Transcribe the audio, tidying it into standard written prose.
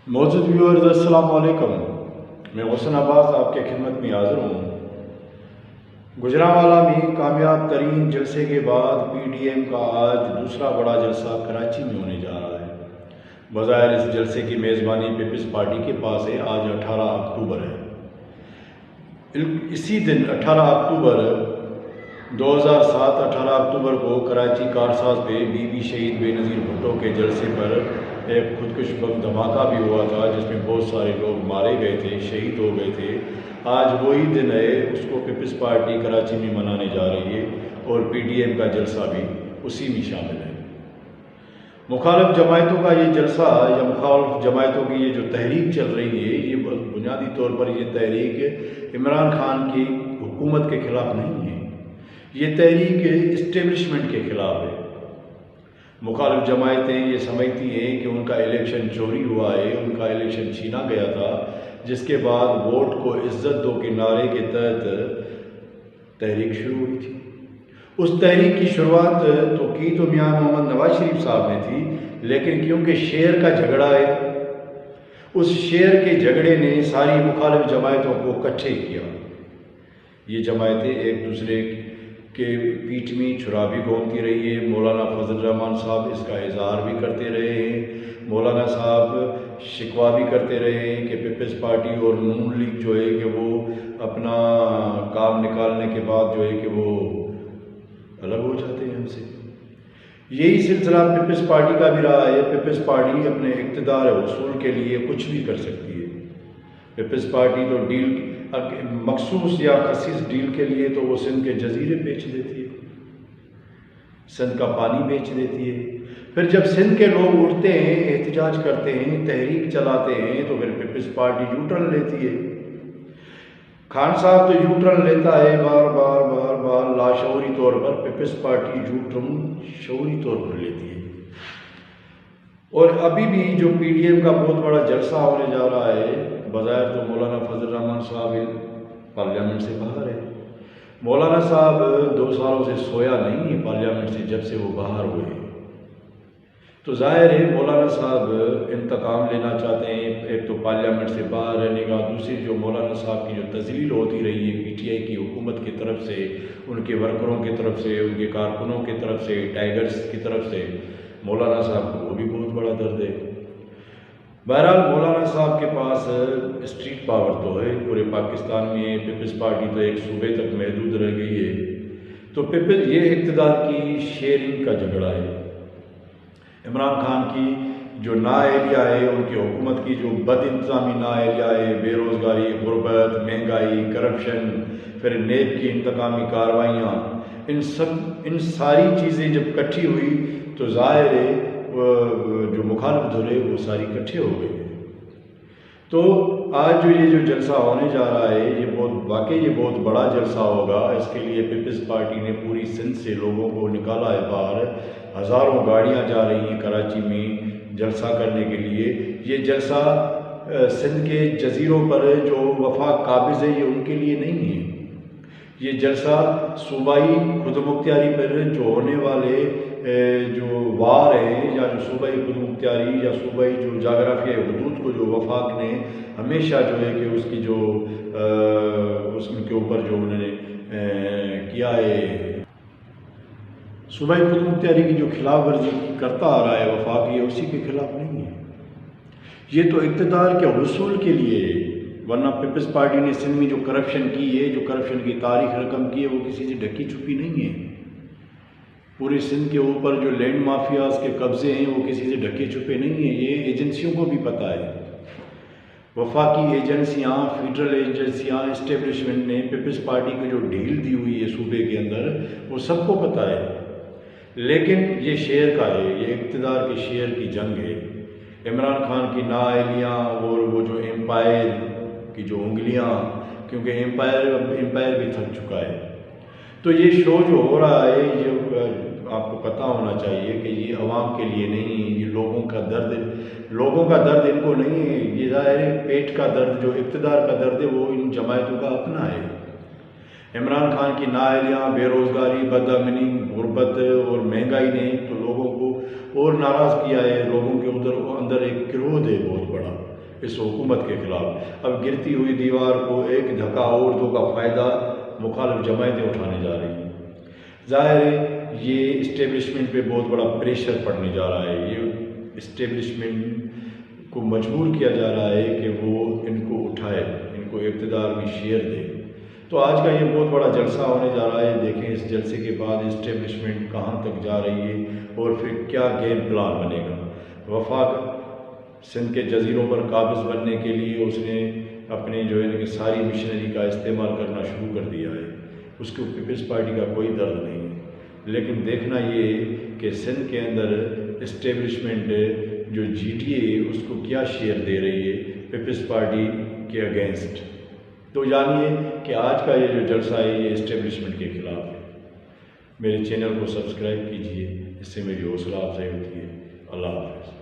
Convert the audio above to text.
موجود व्यूअर्स अस्सलाम वालेकुम। मैं हुसन अब्बास आपके खिदमत में हाज़िर हूँ। गुजरांवाला में कामयाब तरीन जलसे के बाद PTM का आज दूसरा बड़ा जलसा कराची में होने जा रहा है। बज़ाहिर इस जलसे की मेज़बानी पीपल्स पार्टी के पास है। आज 18 अक्टूबर है। इसी दिन 18 अक्टूबर 2007 18 अक्टूबर को कराची कारसाज पे बीबी शहीद बेनज़ीर भुट्टो के जलसे पर एक खुदकुश बम धमाका भी हुआ था, जिसमें बहुत सारे लोग मारे गए थे, शहीद हो गए थे। आज वही दिन है, उसको पीपल्स पार्टी कराची में मनाने जा रही है और PTM का जलसा भी उसी में शामिल है। मुखालिफ जमायतों का ये जलसा या मुखालिफ जमायतों की ये जो तहरीक चल रही है, ये बुनियादी तौर पर ये तहरीक इमरान खान की हुकूमत के ख़िलाफ़ नहीं है, ये तहरीक इस्टेब्लिशमेंट के ख़िलाफ़ है। मुखालिफ जमायतें ये समझती हैं कि उनका इलेक्शन चोरी हुआ है, उनका इलेक्शन छीना गया था, जिसके बाद वोट को इज्जत दो के नारे के तहत तहरीक शुरू हुई थी। उस तहरीक की शुरुआत तो मियां मोहम्मद नवाज शरीफ साहब ने थी, लेकिन क्योंकि शेर का झगड़ा है, उस शेर के झगड़े ने सारी मुखालिफ जमायतों को इकट्ठे किया। ये जमायतें एक दूसरे के पीठ में छुरा भी घूमती रही है। मौलाना फजल रहमान साहब इसका इजहार भी करते रहे हैं। मौलाना साहब शिकवा भी करते रहे हैं कि पीपल्स पार्टी और नून लीग जो है कि वो अपना काम निकालने के बाद जो है कि वो अलग हो जाते हैं हमसे। यही सिलसिला पीपल्स पार्टी का भी रहा है। पीपल्स पार्टी अपने इक़्तिदार वसूल के लिए कुछ भी कर सकती है। पीपल्स पार्टी तो डील मखसूस या खसीस डील के लिए तो वो सिंध के जजीरे बेच देती है, सिंध का पानी बेच देती है। फिर जब सिंध के लोग उठते हैं, एहतजाज करते हैं, तहरीक चलाते हैं, तो फिर पीपल्स पार्टी यू टर्न लेती है। खान साहब तो यू टर्न लेता है बार बार बार बार लाशऊरी तौर पर। पीपल्स पार्टी यू टर्न शऊरी तौर पर लेती है। और अभी भी जो PTM का बहुत बड़ा जलसा होने जा रहा है, बज़ाहिर तो मौलाना फजल रहमान साहब पार्लियामेंट से बाहर है। मौलाना साहब 2 सालों से सोया नहीं है पार्लियामेंट से, जब से वो बाहर हुए। तो ज़ाहिर है मौलाना साहब इंतकाम लेना चाहते हैं, एक तो पार्लियामेंट से बाहर रहने का, दूसरी जो मौलाना साहब की जो तज़लील होती रही है PTI की हुकूमत की तरफ से, उनके वर्करों की तरफ से, उनके कारकुनों की तरफ से, टाइगर्स की तरफ से, मौलाना साहब को वो भी बहुत बड़ा दर्द है। बहरहाल मौलाना साहब के पास स्ट्रीट पावर तो है, पूरे पाकिस्तान में पीपल्स पार्टी तो एक सूबे तक महदूद रह गई है। तो ये इक़्तिदार की शेयरिंग का झगड़ा है। इमरान खान की जो नाअहलिया है, उनकी हुकूमत की जो बदइंतज़ामी नाअहलिया है, बेरोज़गारी, गुर्बत, महंगाई, करप्शन, फिर नेब की इंतकामी कार्रवाइयाँ, इन सारी चीज़ें जब इकट्ठी हुई तो ज़ाहिर है जो मुखालिफ धुरे वो सारी इकट्ठे हो गए। तो आज जो ये जो जलसा होने जा रहा है, ये बहुत बड़ा जलसा होगा। इसके लिए पीपल्स पार्टी ने पूरी सिंध से लोगों को निकाला है बाहर। हज़ारों गाड़ियां जा रही हैं कराची में जलसा करने के लिए। ये जलसा सिंध के जजीरों पर जो वफाक काबिज़ है, ये उनके लिए नहीं है। ये जलसा सूबाई खुदमुख्तियारी पर जो होने वाले जो वार है, या जो सूबाई खुदमुख्तियारी या सूबाई जो जाग्राफियाई हुदूद को जो वफाक ने हमेशा जो है कि उसकी जो उसके ऊपर जो उन्होंने किया है, सूबाई खुदमुख्तियारी की जो खिलाफ वर्जी करता आ रहा है वफाक, ये उसी के खिलाफ नहीं है। ये तो इक़्तिदार के हुसूल के लिए है। वरना पीपल्स पार्टी ने सिंध में जो करप्शन की है, जो करप्शन की तारीख रकम की है, वो किसी से ढकी छुपी नहीं है। पूरे सिंध के ऊपर जो लैंड माफियाज के कब्जे हैं, वो किसी से ढके छुपे नहीं हैं। ये एजेंसियों को भी पता है। वफाकी एजेंसियाँ, फेडरल एजेंसियाँ, इस्टेब्लिशमेंट ने पीपल्स पार्टी को जो डील दी हुई है सूबे के अंदर, वो सबको पता है। लेकिन ये शेयर का है, ये इक़्तिदार के शेयर की जंग है। इमरान खान की नाअहलियाँ और वो जो एम्पायर की जो उंगलियाँ, क्योंकि एम्पायर भी थक चुका है। तो ये शो जो हो रहा है, ये आपको पता होना चाहिए कि ये अवाम के लिए नहीं है। ये लोगों का दर्द इनको नहीं है। ये ज़ाहिर है पेट का दर्द, जो इक़्तिदार का दर्द है, वो इन जमायतों का अपना है। इमरान खान की नाअहलियाँ, बेरोज़गारी, बदअमनी, गुर्बत और महंगाई ने तो लोगों को اور ناراض کیا ہے، لوگوں کے اندر ایک کرودھ ہے بہت بڑا اس حکومت کے خلاف۔ اب گرتی ہوئی دیوار کو ایک دھکا اور دو کا فائدہ مخالف جماعتیں اٹھانے جا رہی ہیں۔ ظاہر ہے یہ اسٹیبلشمنٹ پہ بہت بڑا پریشر پڑنے جا رہا ہے، یہ اسٹیبلشمنٹ کو مجبور کیا جا رہا ہے کہ وہ ان کو اٹھائے، ان کو اقتدار کی شیئر دے۔ تو آج کا یہ بہت بڑا جلسہ ہونے جا رہا ہے، دیکھیں اس جلسے کے بعد اسٹیبلشمنٹ کہاں تک جا رہی ہے اور پھر کیا گیم پلان بنے گا۔ وفاق سندھ کے جزیروں پر قابض بننے کے لیے اس نے اپنے جو ہے کہ ساری مشنری کا استعمال کرنا شروع کر دیا ہے، اس کو پیپلز پارٹی کا کوئی درد نہیں ہے، لیکن دیکھنا یہ کہ سندھ کے اندر اسٹیبلشمنٹ جو جی ٹی اے اس کو کیا شیئر دے رہی ہے پیپلز پارٹی کے اگینسٹ۔ تو جانیے کہ آج کا یہ جو جلسہ ہے یہ اسٹیبلشمنٹ کے خلاف ہے۔ میرے چینل کو سبسکرائب کیجیے، اس سے میری حوصلہ افزائی ہوتی ہے۔ اللہ حافظ۔